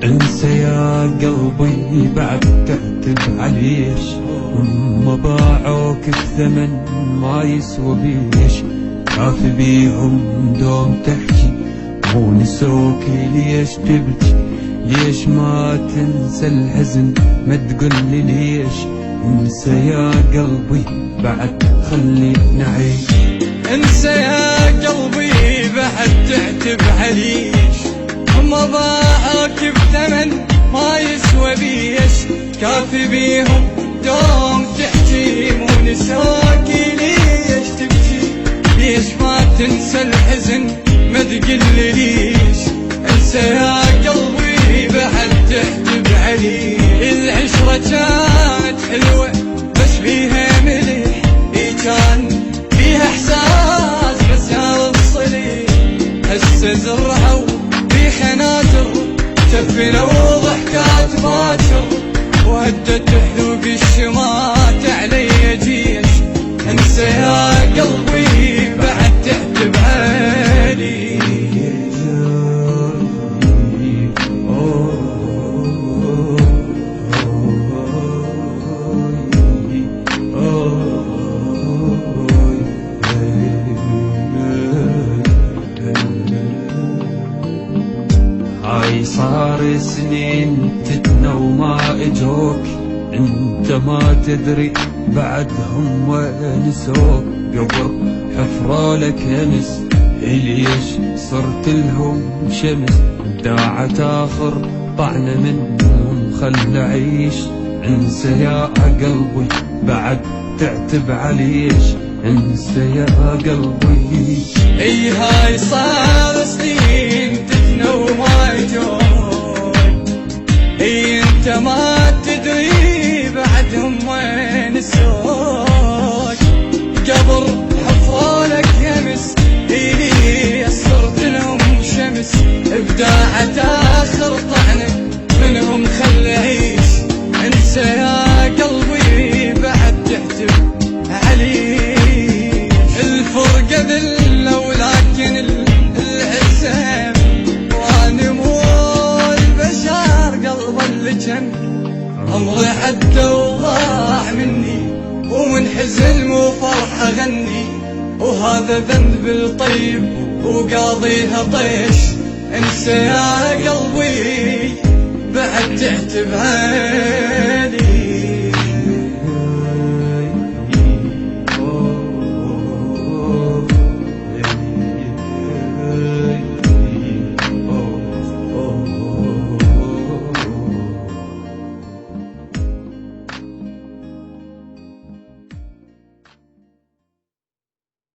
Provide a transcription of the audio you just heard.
انسى يا قلبي بعد تعتب عليش، هم باعوك بثمن ما يسوى بيش. خاف بيهم دوم تحكي مو نسوك ليش تبكي، ليش ما تنسى الحزن ما تقولي ليش. انسى يا قلبي بعد خلينا نعيش. انسى يا قلبي بعد تعتب عليش، هم باعوك بثمن ما يسوى بيش. كافي بيهم دوم تحكي مو نسوك ليش تبكي، ليش ما تنسى الحزن ما تقلي ليش. انسى يا قلبي بعد تعتب عليش. العشرة كانت حلوة بس بيها ملح، كان فيها احساس بس يا الصليح. هسه زرعوا في خناتر تفنوا ضحكات باكر، وهدت حلوق الشمات علي جيش. انسى يا قلبي بعد تعتب علي. هاي صار سنين تتنا وما اجوك، انت ما تدري بعدهم ونسوك. قبر حفرة لك همس ليش صرت لهم شمس، داعت اخر طعنا منهم خل عيش. انسى يا قلبي بعد تعتب عليش، انسى يا قلبي. اي هاي صار سنين تتنا وما يجوك، اي انت ما تدري بعدهم وين السوق. قبر حفرولك يمس اي صرت لهم شمس، ابداعت اخر طعنك منهم خل عيش. انسى يا قلبي بعد تعتب عليش. الفرقة ذلة ولكن العزم، وانا مو البشر قلبا اللي جن. عمري حتى وضاع مني ومن حزن مو فرح اغني، وهذا ذنب الطيب وقاضيها طيش. انسى يا قلبي بعد تعتب علي.